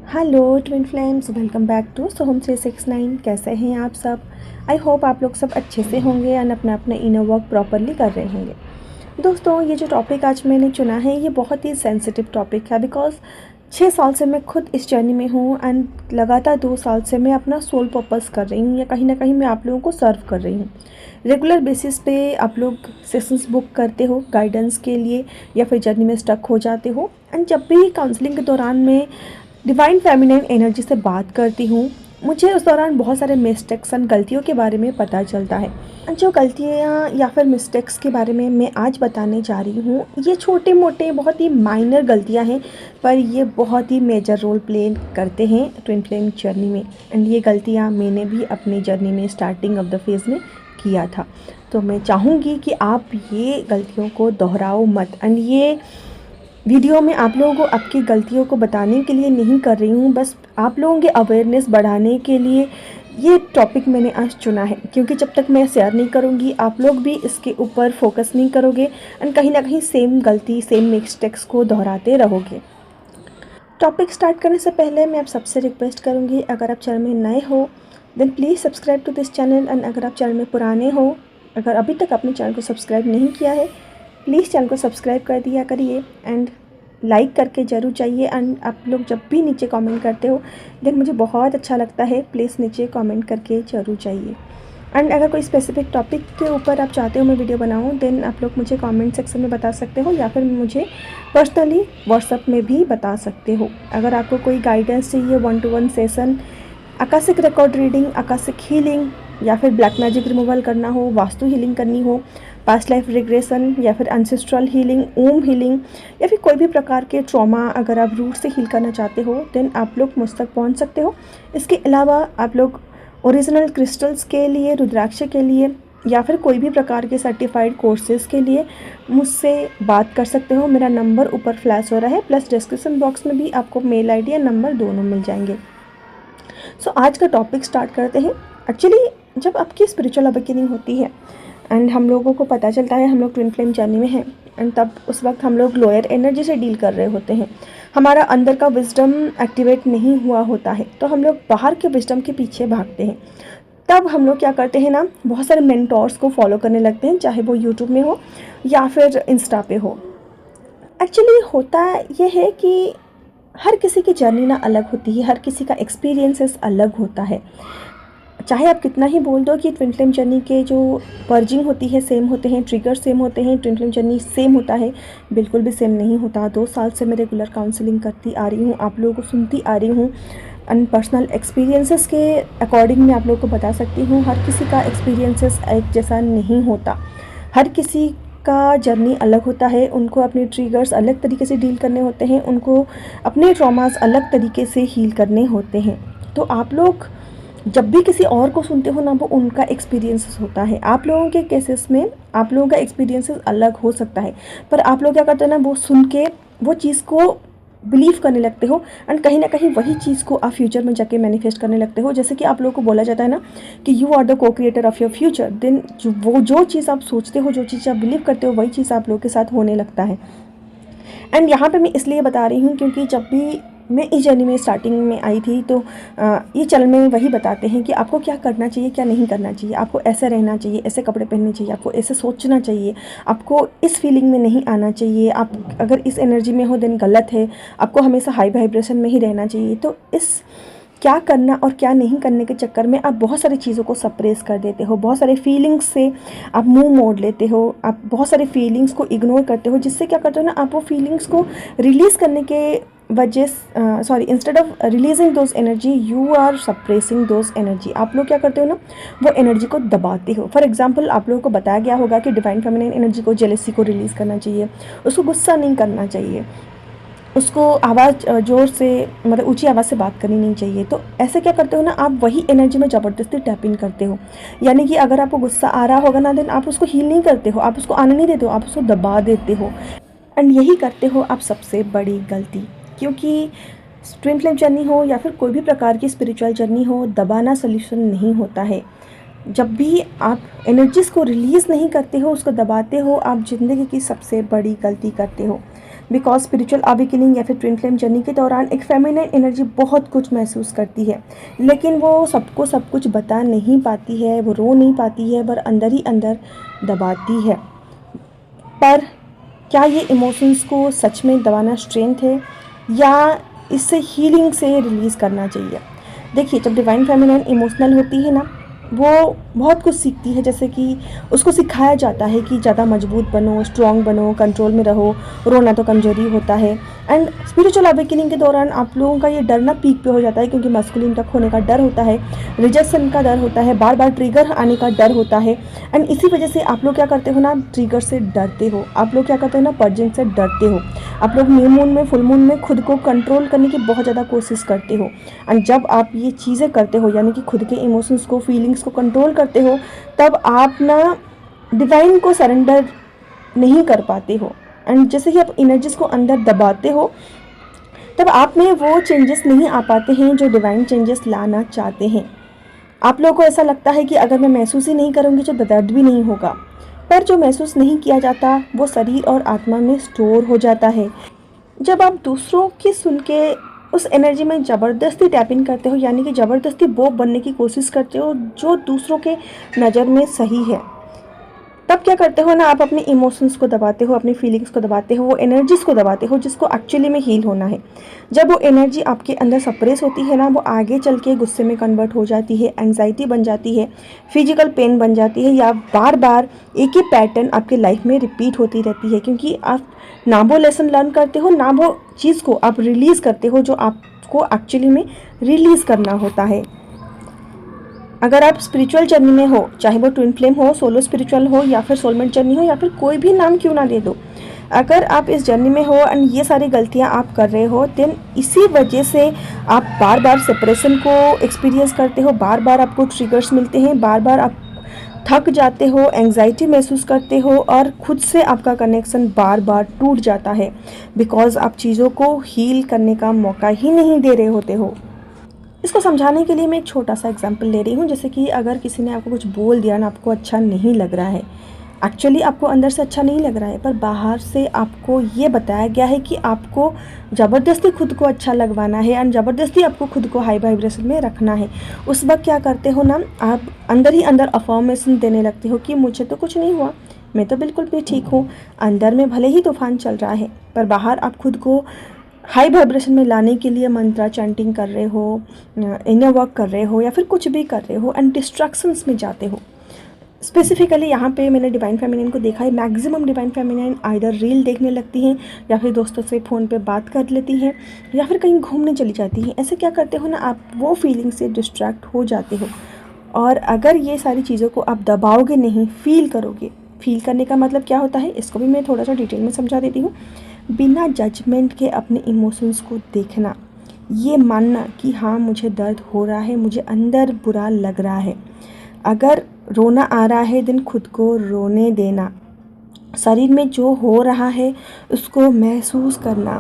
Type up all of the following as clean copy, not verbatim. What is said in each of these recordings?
Hello twin flames, welcome back to Soham 369। कैसे हैं आप सब? आई होप आप लोग सब अच्छे से होंगे एंड अपना अपना इनर वर्क प्रॉपरली कर रहे होंगे। दोस्तों, ये जो टॉपिक आज मैंने चुना है ये बहुत ही सेंसिटिव टॉपिक है बिकॉज 6 साल से मैं खुद इस जर्नी में हूँ एंड लगातार 2 साल से मैं अपना सोल पर्पस कर रही हूँ या कहीं ना कहीं मैं आप लोगों को सर्व कर रही हूँ। रेगुलर बेसिस पे आप लोग सेशंस बुक करते हो गाइडेंस के लिए या फिर जर्नी में स्टक हो जाते हो। एंड जब भी काउंसलिंग के दौरान मैं डिवाइन फेमिनाइन एनर्जी से बात करती हूँ, मुझे उस दौरान बहुत सारे मिस्टेक्स एंड गलतियों के बारे में पता चलता है। जो गलतियाँ या फिर मिस्टेक्स के बारे में मैं आज बताने जा रही हूँ, ये छोटे मोटे बहुत ही माइनर गलतियाँ हैं, पर ये बहुत ही मेजर रोल प्ले करते हैं ट्विन फ्लेम जर्नी में। एंड ये गलतियाँ मैंने भी अपनी जर्नी में स्टार्टिंग ऑफ द फेज़ में किया था। तो मैं चाहूँगी कि आप ये गलतियों को दोहराओ मत। एंड ये वीडियो में आप लोगों को आपकी गलतियों को बताने के लिए नहीं कर रही हूँ, बस आप लोगों के अवेयरनेस बढ़ाने के लिए ये टॉपिक मैंने आज चुना है। क्योंकि जब तक मैं शेयर नहीं करूँगी आप लोग भी इसके ऊपर फोकस नहीं करोगे एंड कहीं ना कहीं सेम गलती सेम मिस्टेक्स को दोहराते रहोगे। टॉपिक स्टार्ट करने से पहले मैं आप सबसे रिक्वेस्ट करूँगी, अगर आप चैनल में नए हो then please subscribe to this channel. And अगर आप चैनल में पुराने हो, अगर अभी तक अपने चैनल को सब्सक्राइब नहीं किया है, प्लीज़ चैनल को सब्सक्राइब कर दिया करिए एंड लाइक करके ज़रूर जाइए। एंड आप लोग जब भी नीचे कमेंट करते हो देन मुझे बहुत अच्छा लगता है, प्लीज़ नीचे कमेंट करके ज़रूर जाइए। एंड अगर कोई स्पेसिफिक टॉपिक के ऊपर आप चाहते हो मैं वीडियो बनाऊं देन आप लोग मुझे कमेंट सेक्शन में बता सकते हो या फिर मुझे पर्सनली व्हाट्सएप में भी बता सकते हो। अगर आपको कोई गाइडेंस चाहिए 1-to-1 session, Akashic record reading, Akashic healing या फिर ब्लैक मैजिक रिमूवल करना हो, वास्तु हीलिंग करनी हो, पास्ट लाइफ रिग्रेशन या फिर एंसेस्ट्रल हीलिंग, ओम हीलिंग या फिर कोई भी प्रकार के ट्रॉमा अगर आप रूट से हील करना चाहते हो देन आप लोग मुझ तक पहुंच सकते हो। इसके अलावा आप लोग ओरिजिनल क्रिस्टल्स के लिए, रुद्राक्ष के लिए या फिर कोई भी प्रकार के सर्टिफाइड कोर्सेज़ के लिए मुझसे बात कर सकते हो। मेरा नंबर ऊपर फ्लैश हो रहा है, प्लस डिस्क्रिप्शन बॉक्स में भी आपको मेल आईडी या नंबर दोनों मिल जाएंगे। सो आज का टॉपिक स्टार्ट करते हैं। एक्चुअली जब आपकी स्पिरिचुअल अवेकनिंग होती है एंड हम लोगों को पता चलता है हम लोग ट्विन फ्लेम जर्नी में हैं एंड तब उस वक्त हम लोग लोअर एनर्जी से डील कर रहे होते हैं, हमारा अंदर का विजडम एक्टिवेट नहीं हुआ होता है, तो हम लोग बाहर के विजडम के पीछे भागते हैं। तब हम लोग क्या करते हैं ना, बहुत सारे मेंटोर्स को फॉलो करने लगते हैं, चाहे वो यूट्यूब में हो या फिर इंस्टा पे हो। एक्चुअली होता ये है कि हर किसी की जर्नी ना अलग होती है, हर किसी का एक्सपीरियंसेस अलग होता है। चाहे आप कितना ही बोल दो कि ट्विन फ्लेम जर्नी के जो पर्जिंग होती है सेम होते हैं, ट्रिगर सेम होते हैं, ट्विन फ्लेम जर्नी सेम होता है, बिल्कुल भी सेम नहीं होता। 2 साल से मैं रेगुलर काउंसलिंग करती आ रही हूँ, आप लोगों को सुनती आ रही हूँ एंड पर्सनल एक्सपीरियंसेस के अकॉर्डिंग मैं आप लोगों को बता सकती हूँ। हर किसी का एक्सपीरियंसेस एक जैसा नहीं होता, हर किसी का जर्नी अलग होता है, उनको अपने ट्रिगर्स अलग तरीके से डील करने होते हैं, उनको अपने ट्रॉमास अलग तरीके से हील करने होते हैं। तो आप लोग जब भी किसी और को सुनते हो ना, वो उनका एक्सपीरियंसेस होता है। आप लोगों के केसेस में आप लोगों का एक्सपीरियंसेस अलग हो सकता है, पर आप लोग क्या करते हो ना, वो सुन के वो चीज़ को बिलीव करने लगते हो एंड कहीं ना कहीं वही चीज़ को आप फ्यूचर में जाके मैनिफेस्ट करने लगते हो। जैसे कि आप लोगों को बोला जाता है ना कि you are the co creator of your future, then जो चीज़ आप सोचते हो, जो चीज़ आप बिलीव करते हो, वही चीज़ आप लोगों के साथ होने लगता है। एंड यहाँ पे मैं इसलिए बता रही हूँ क्योंकि जब भी मैं इस जर्नी में स्टार्टिंग में आई थी तो ये चैनल में वही बताते हैं कि आपको क्या करना चाहिए, क्या नहीं करना चाहिए, आपको ऐसे रहना चाहिए, ऐसे कपड़े पहनने चाहिए, आपको ऐसे सोचना चाहिए, आपको इस फीलिंग में नहीं आना चाहिए, आप अगर इस एनर्जी में हो देन गलत है, आपको हमेशा हाई वाइब्रेशन में ही रहना चाहिए। तो इस क्या करना और क्या नहीं करने के चक्कर में आप बहुत सारी चीज़ों को सप्रेस कर देते हो, बहुत सारे फीलिंग्स से आप मुंह मोड़ लेते हो, आप बहुत सारे फीलिंग्स को इग्नोर करते हो, जिससे क्या करते हो ना, आप वो फीलिंग्स को रिलीज़ करने के वजह instead of releasing those energy you are suppressing those energy. आप लोग क्या करते हो ना, वो एनर्जी को दबाते हो। फॉर एग्जाम्पल आप लोगों को बताया गया होगा कि डिवाइन फेमिनाइन एनर्जी को जेलसी को रिलीज़ करना चाहिए, उसको गुस्सा नहीं करना चाहिए, उसको आवाज़ ज़ोर से मतलब ऊंची आवाज़ से बात करनी नहीं चाहिए। तो ऐसे क्या करते हो ना, आप वही एनर्जी में ज़बरदस्ती टैप इन करते हो। यानी कि अगर आपको गुस्सा आ रहा होगा ना देन आप उसको हील नहीं करते हो, आप उसको आने नहीं देते हो, आप उसको दबा देते हो। एंड यही करते हो आप सबसे बड़ी गलती, क्योंकि ट्विन फ्लेम जर्नी हो या फिर कोई भी प्रकार की स्पिरिचुअल जर्नी हो, दबाना सल्यूशन नहीं होता है। जब भी आप एनर्जीज़ को रिलीज़ नहीं करते हो, उसको दबाते हो, आप ज़िंदगी की सबसे बड़ी गलती करते हो। बिकॉज स्पिरिचुअल अवेकनिंग या फिर ट्विन फ्लेम जर्नी के दौरान एक फेमिनिन एनर्जी बहुत कुछ महसूस करती है, लेकिन वो सबको सब कुछ बता नहीं पाती है, वो रो नहीं पाती है, पर अंदर ही अंदर दबाती है। पर क्या ये इमोशंस को सच में दबाना स्ट्रेंथ है या इससे हीलिंग से रिलीज़ करना चाहिए? देखिए, जब डिवाइन फेमिनिन इमोशनल होती है ना, वो बहुत कुछ सीखती है, जैसे कि उसको सिखाया जाता है कि ज़्यादा मजबूत बनो, स्ट्रॉन्ग बनो, कंट्रोल में रहो, रोना तो कमजोरी होता है। एंड स्पिरिचुअल अवेकनिंग के दौरान आप लोगों का ये डरना पीक पे हो जाता है, क्योंकि मस्कुलिन तक होने का डर होता है, रिजेक्शन का डर होता है, बार बार ट्रिगर आने का डर होता है। एंड इसी वजह से आप लोग क्या करते हो ना, ट्रिगर से डरते हो, आप लोग क्या करते हो ना, पर्जिंग से डरते हो, आप लोग न्यू मून में, फुल मून में खुद को कंट्रोल करने की बहुत ज़्यादा कोशिश करते हो। एंड जब आप ये चीज़ें करते हो, यानी कि खुद के इमोशंस को, फीलिंग्स को कंट्रोल करते हो, तब आप ना डिवाइन को सरेंडर नहीं कर पाते हो। एंड जैसे ही आप एनर्जीज को अंदर दबाते हो, तब आप में वो चेंजेस नहीं आ पाते हैं जो डिवाइन चेंजेस लाना चाहते हैं। आप लोगों को ऐसा लगता है कि अगर मैं महसूस ही नहीं करूँगी तो दर्द भी नहीं होगा, पर जो महसूस नहीं किया जाता वो शरीर और आत्मा में स्टोर हो जाता है। जब आप दूसरों की सुन के उस एनर्जी में ज़बरदस्ती टैप इन करते हो, यानी कि ज़बरदस्ती वो बनने की कोशिश करते हो जो दूसरों के नज़र में सही है, तब क्या करते हो ना, आप अपने इमोशंस को दबाते हो, अपनी फीलिंग्स को दबाते हो, वो एनर्जीज़ को दबाते हो जिसको एक्चुअली में हील होना है। जब वो एनर्जी आपके अंदर सप्रेस होती है ना, वो आगे चल के गुस्से में कन्वर्ट हो जाती है, एंग्जाइटी बन जाती है, फिजिकल पेन बन जाती है, या बार बार एक ही पैटर्न आपके लाइफ में रिपीट होती रहती है, क्योंकि आप ना वो लेसन लर्न करते हो, ना वो चीज़ को आप रिलीज़ करते हो जो आपको एक्चुअली में रिलीज़ करना होता है। अगर आप स्पिरिचुअल जर्नी में हो, चाहे वो ट्विन फ्लेम हो, सोलो स्पिरिचुअल हो, या फिर सोलमेट जर्नी हो, या फिर कोई भी नाम क्यों ना दे दो, अगर आप इस जर्नी में हो एंड ये सारी गलतियां आप कर रहे हो, देन इसी वजह से आप बार बार सेपरेशन को एक्सपीरियंस करते हो, बार बार आपको ट्रिगर्स मिलते हैं, बार बार आप थक जाते हो, एंग्जाइटी महसूस करते हो, और खुद से आपका कनेक्शन बार बार टूट जाता है, बिकॉज आप चीज़ों को हील करने का मौका ही नहीं दे रहे होते हो। इसको समझाने के लिए मैं एक छोटा सा एग्जांपल ले रही हूँ। जैसे कि अगर किसी ने आपको कुछ बोल दिया ना, आपको अच्छा नहीं लग रहा है, एक्चुअली आपको अंदर से अच्छा नहीं लग रहा है, पर बाहर से आपको ये बताया गया है कि आपको ज़बरदस्ती खुद को अच्छा लगवाना है एंड ज़बरदस्ती आपको खुद को हाई वाइब्रेशन में रखना है। उस वक्त क्या करते हो ना, आप अंदर ही अंदर अफर्मेशन देने लगते हो कि मुझे तो कुछ नहीं हुआ, मैं तो बिल्कुल भी ठीक हूँ। अंदर में भले ही तूफान चल रहा है, पर बाहर आप खुद को हाई वाइब्रेशन में लाने के लिए मंत्रा चैंटिंग कर रहे हो, इनर वर्क कर रहे हो, या फिर कुछ भी कर रहे हो, एंड डिस्ट्रैक्शंस में जाते हो। स्पेसिफिकली यहाँ पे मैंने डिवाइन फेमिनिन को देखा है, maximum divine feminine either reel देखने लगती हैं, या फिर दोस्तों से फ़ोन पे बात कर लेती हैं, या फिर कहीं घूमने चली जाती हैं। ऐसे क्या करते हो ना, आप वो फीलिंग से डिस्ट्रैक्ट हो जाते हो। और अगर ये सारी चीज़ों को आप दबाओगे नहीं, फील करोगे। फील करने का मतलब क्या होता है, इसको भी मैं थोड़ा सा डिटेल में समझा देती हूँ। बिना जजमेंट के अपने इमोशंस को देखना, ये मानना कि हाँ मुझे दर्द हो रहा है, मुझे अंदर बुरा लग रहा है। अगर रोना आ रहा है, दिन खुद को रोने देना, शरीर में जो हो रहा है उसको महसूस करना।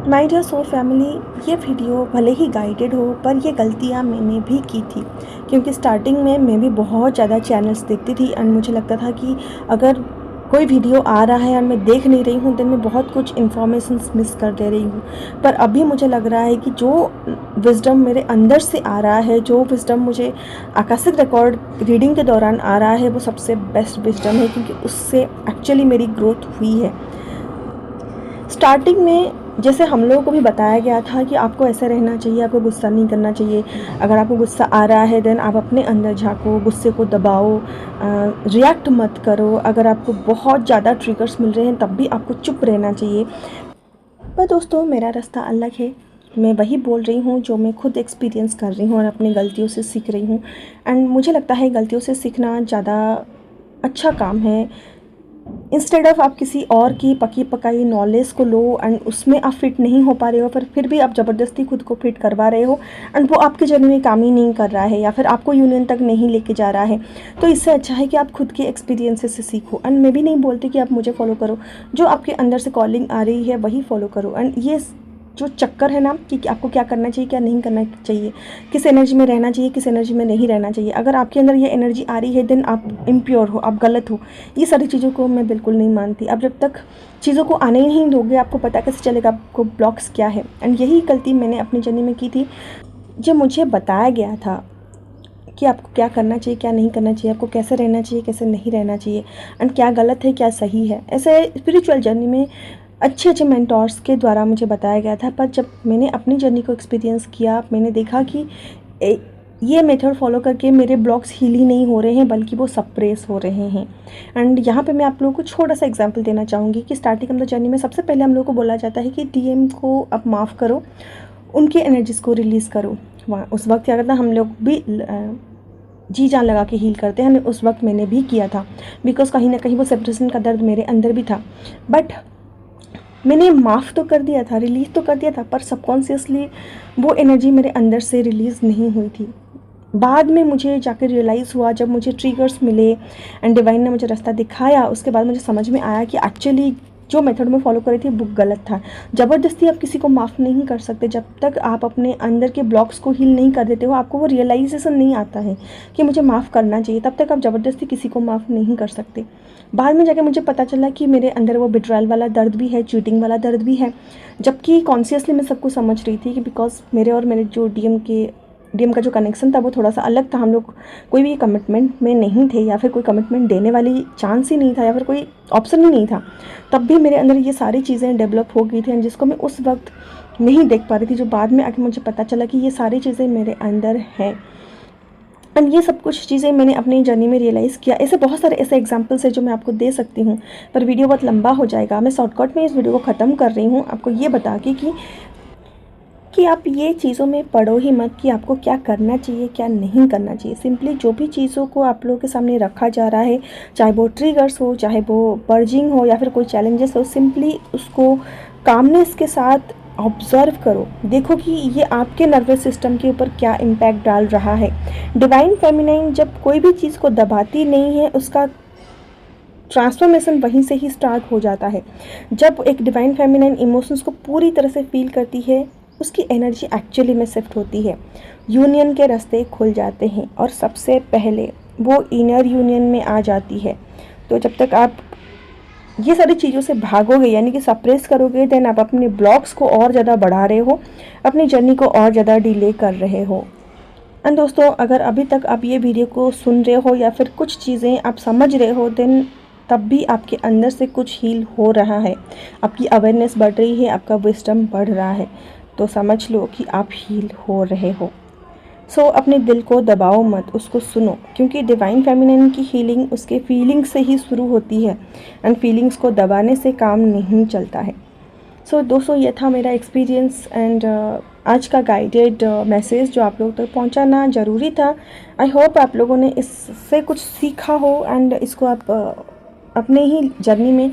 माय डियर सोल फैमिली, ये वीडियो भले ही गाइडेड हो, पर ये गलतियाँ मैंने भी की थी, क्योंकि स्टार्टिंग में मैं भी बहुत ज़्यादा चैनल्स देखती थी एंड मुझे लगता था कि अगर कोई वीडियो आ रहा है और मैं देख नहीं रही हूँ, तो मैं बहुत कुछ इन्फॉर्मेशंस मिस कर दे रही हूँ। पर अभी मुझे लग रहा है कि जो विजडम मेरे अंदर से आ रहा है, जो विजडम मुझे आकाशिक रिकॉर्ड रीडिंग के दौरान आ रहा है, वो सबसे बेस्ट विजडम है, क्योंकि उससे एक्चुअली मेरी ग्रोथ हुई है। स्टार्टिंग में जैसे हम लोगों को भी बताया गया था कि आपको ऐसा रहना चाहिए, आपको गुस्सा नहीं करना चाहिए। अगर आपको गुस्सा आ रहा है, देन आप अपने अंदर झाँको, गुस्से को दबाओ, रिएक्ट मत करो। अगर आपको बहुत ज़्यादा ट्रिगर्स मिल रहे हैं, तब भी आपको चुप रहना चाहिए। पर दोस्तों, मेरा रास्ता अलग है। मैं वही बोल रही हूँ जो मैं खुद एक्सपीरियंस कर रही हूँ और अपनी गलतियों से सीख रही हूँ। एंड मुझे लगता है गलतियों से सीखना ज़्यादा अच्छा काम है। इंस्टेड ऑफ आप किसी और की पकी पकाई नॉलेज को लो एंड उसमें आप फिट नहीं हो पा रहे हो, पर फिर भी आप ज़बरदस्ती खुद को फिट करवा रहे हो एंड वो आपके जर्नी में काम ही नहीं कर रहा है, या फिर आपको यूनियन तक नहीं लेके जा रहा है, तो इससे अच्छा है कि आप खुद के एक्सपीरियंसेस से सीखो। एंड मैं भी नहीं बोलती कि आप मुझे फॉलो करो, जो आपके अंदर से कॉलिंग आ रही है वही फॉलो करो। एंड ये जो चक्कर है ना कि आपको क्या करना चाहिए क्या नहीं करना चाहिए, किस एनर्जी में रहना चाहिए किस एनर्जी में नहीं रहना चाहिए, अगर आपके अंदर ये एनर्जी आ रही है देन आप इम्प्योर हो, आप गलत हो। ये सारी चीज़ों को मैं बिल्कुल नहीं मानती। आप जब तक चीज़ों को आने ही नहीं दोगे आपको पता कैसे चलेगा आपको ब्लॉक्स क्या है। एंड यही गलती मैंने अपनी जर्नी में की थी। जब मुझे बताया गया था कि आपको क्या करना चाहिए क्या नहीं करना चाहिए, आपको कैसे रहना चाहिए कैसे नहीं रहना चाहिए, एंड क्या गलत है क्या सही है, ऐसे स्पिरिचुअल जर्नी में अच्छे अच्छे मेंटोर्स के द्वारा मुझे बताया गया था। पर जब मैंने अपनी जर्नी को एक्सपीरियंस किया मैंने देखा कि ये मेथड फॉलो करके मेरे ब्लॉक्स हील ही नहीं हो रहे हैं बल्कि वो सप्रेस हो रहे हैं। एंड यहाँ पे मैं आप लोगों को छोटा सा एग्जांपल देना चाहूँगी कि स्टार्टिंग ऑफ द जर्नी में सबसे पहले हम लोगों को बोला जाता है कि डीएम को आप माफ़ करो, उनके एनर्जीज़ को रिलीज़ करो। वहाँ उस वक्त क्या करता हम लोग भी जी जान लगा के हील करते हैं। उस वक्त मैंने भी किया था बिकॉज कहीं ना कहीं वो सेपरेशन का दर्द मेरे अंदर भी था। बट मैंने माफ़ तो कर दिया था, रिलीज़ तो कर दिया था, पर सबकॉन्शियसली वो एनर्जी मेरे अंदर से रिलीज़ नहीं हुई थी। बाद में मुझे जाकर रियलाइज़ हुआ जब मुझे ट्रिगर्स मिले एंड डिवाइन ने मुझे रास्ता दिखाया, उसके बाद मुझे समझ में आया कि एक्चुअली जो मेथड में फॉलो कर रही थी वो गलत था। ज़बरदस्ती आप किसी को माफ़ नहीं कर सकते। जब तक आप अपने अंदर के ब्लॉक्स को हील नहीं कर देते हो आपको वो रियलाइजेशन नहीं आता है कि मुझे माफ़ करना चाहिए, तब तक आप ज़बरदस्ती किसी को माफ़ नहीं कर सकते। बाद में जाके मुझे पता चला कि मेरे अंदर वो बिट्रायल वाला दर्द भी है, चीटिंग वाला दर्द भी है, जबकि कॉन्शियसली मैं सबको समझ रही थी कि बिकॉज मेरे और मेरे जो डीएम का जो कनेक्शन था वो थोड़ा सा अलग था। हम लोग कोई भी कमिटमेंट में नहीं थे या फिर कोई कमिटमेंट देने वाली चांस ही नहीं था या फिर कोई ऑप्शन ही नहीं था। तब भी मेरे अंदर ये सारी चीज़ें डेवलप हो गई थी जिसको मैं उस वक्त नहीं देख पा रही थी, जो बाद में आके मुझे पता चला कि ये सारी चीज़ें मेरे अंदर हैं। एंड ये सब कुछ चीज़ें मैंने अपनी जर्नी में रियलाइज़ किया। ऐसे बहुत सारे ऐसे एग्जांपल्स है जो मैं आपको दे सकती हूँ पर वीडियो बहुत लंबा हो जाएगा। मैं शॉर्टकट में इस वीडियो को ख़त्म कर रही हूँ आपको ये बता के कि आप ये चीज़ों में पढ़ो ही मत कि आपको क्या करना चाहिए क्या नहीं करना चाहिए। सिंपली जो भी चीज़ों को आप लोगों के सामने रखा जा रहा है, चाहे वो ट्रिगर्स हो चाहे वो पर्जिंग हो या फिर कोई चैलेंजेस हो, सिंपली उसको कामनेस के साथ ऑब्जर्व करो। देखो कि ये आपके नर्वस सिस्टम के ऊपर क्या इम्पैक्ट डाल रहा है। डिवाइन फेमिनाइन जब कोई भी चीज़ को दबाती नहीं है उसका ट्रांसफॉर्मेशन वहीं से ही स्टार्ट हो जाता है। जब एक डिवाइन फेमिनाइन इमोशंस को पूरी तरह से फील करती है उसकी एनर्जी एक्चुअली में शिफ्ट होती है, यूनियन के रास्ते खुल जाते हैं और सबसे पहले वो इनर यूनियन में आ जाती है। तो जब तक आप ये सारी चीज़ों से भागोगे यानी कि सप्रेस करोगे देन आप अपने ब्लॉक्स को और ज़्यादा बढ़ा रहे हो, अपनी जर्नी को और ज़्यादा डिले कर रहे हो। एंड दोस्तों अगर अभी तक आप ये वीडियो को सुन रहे हो या फिर कुछ चीज़ें आप समझ रहे हो देन तब भी आपके अंदर से कुछ हील हो रहा है, आपकी अवेयरनेस बढ़ रही है, आपका विजडम बढ़ रहा है, तो समझ लो कि आप हील हो रहे हो। सो अपने दिल को दबाओ मत, उसको सुनो, क्योंकि डिवाइन फेमिनिन की हीलिंग उसके फीलिंग्स से ही शुरू होती है एंड फीलिंग्स को दबाने से काम नहीं चलता है। सो दोस्तों ये था मेरा एक्सपीरियंस एंड आज का गाइडेड मैसेज जो आप लोगों तक पहुंचाना ज़रूरी था। आई होप आप लोगों ने इससे कुछ सीखा हो एंड इसको आप अपने ही जर्नी में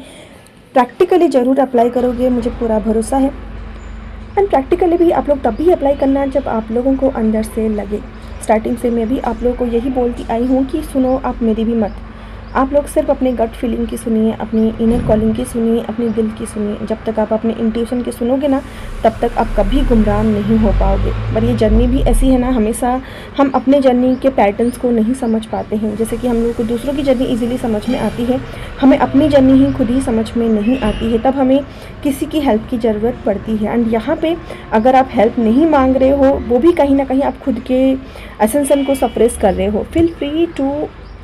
प्रैक्टिकली ज़रूर अप्लाई करोगे, मुझे पूरा भरोसा है। एंड प्रैक्टिकली भी आप लोग तब भी अप्लाई करना जब आप लोगों को अंदर से लगे। स्टार्टिंग से मैं भी आप लोगों को यही बोलती आई हूँ कि सुनो आप मेरी भी मत, आप लोग सिर्फ अपने गट फीलिंग की सुनिए, अपनी इनर कॉलिंग की सुनिए, अपने दिल की सुनिए। जब तक आप अपने इंट्यूशन की सुनोगे ना तब तक आप कभी गुमराह नहीं हो पाओगे। पर ये जर्नी भी ऐसी है ना, हमेशा हम अपने जर्नी के पैटर्न्स को नहीं समझ पाते हैं। जैसे कि हम लोग को दूसरों की जर्नी इजीली समझ में आती है, हमें अपनी जर्नी ही खुद ही समझ में नहीं आती है, तब हमें किसी की हेल्प की ज़रूरत पड़ती है। एंड यहाँ पे अगर आप हेल्प नहीं मांग रहे हो वो भी कहीं ना कहीं आप खुद के एसेंशन को सप्रेस कर रहे हो। Feel free to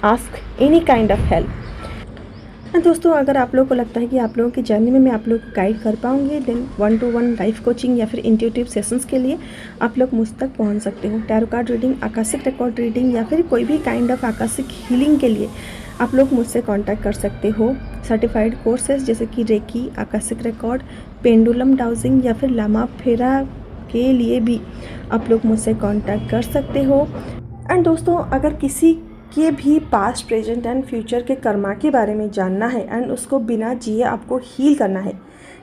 ask any kind of help. दोस्तों अगर आप लोगों को लगता है कि आप लोगों की जर्नी में मैं आप लोगों को गाइड कर पाऊंगी देन 1-to-1 लाइफ कोचिंग या फिर इंट्यूटिव सेशंस के लिए आप लोग मुझ तक पहुंच सकते हो। Tarot card reading, Akashic record reading या फिर कोई भी काइंड ऑफ आकाशिक हीलिंग के लिए आप लोग मुझसे कांटेक्ट कर सकते हो। सर्टिफाइड कोर्सेज जैसे कि reiki, akashic record, pendulum dowsing या फिर लामा फेरा के लिए भी आप लोग मुझसे कांटेक्ट कर सकते हो। एंड दोस्तों अगर किसी के भी पास्ट, प्रेजेंट एंड फ्यूचर के कर्मा के बारे में जानना है एंड उसको बिना जिए आपको हील करना है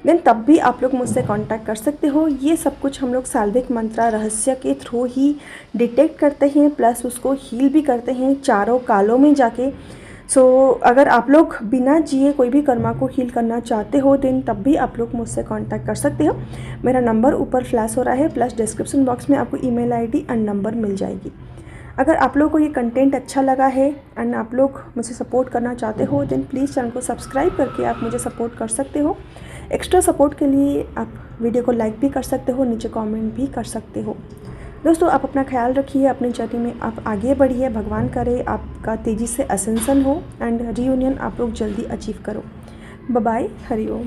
देन तब भी आप लोग मुझसे कांटेक्ट कर सकते हो। ये सब कुछ हम लोग साल्विक मंत्रा रहस्य के थ्रू ही डिटेक्ट करते हैं प्लस उसको हील भी करते हैं चारों कालों में जाके। अगर आप लोग बिना जिए कोई भी कर्मा को हील करना चाहते हो देन तब भी आप लोग मुझसे कांटेक्ट कर सकते हो। मेरा नंबर ऊपर फ्लैश हो रहा है, प्लस डिस्क्रिप्शन बॉक्स में आपको ईमेल आईडी एंड नंबर मिल जाएगी। अगर आप लोग को ये कंटेंट अच्छा लगा है एंड आप लोग मुझे सपोर्ट करना चाहते हो देन प्लीज़ चैनल को सब्सक्राइब करके आप मुझे सपोर्ट कर सकते हो। एक्स्ट्रा सपोर्ट के लिए आप वीडियो को लाइक भी कर सकते हो, नीचे कमेंट भी कर सकते हो। दोस्तों आप अपना ख्याल रखिए, अपनी जर्नी में आप आगे बढ़िए, भगवान करे आपका तेज़ी से असेंशन हो एंड रीयूनियन आप लोग जल्दी अचीव करो। बाय बाय, हरि ओम।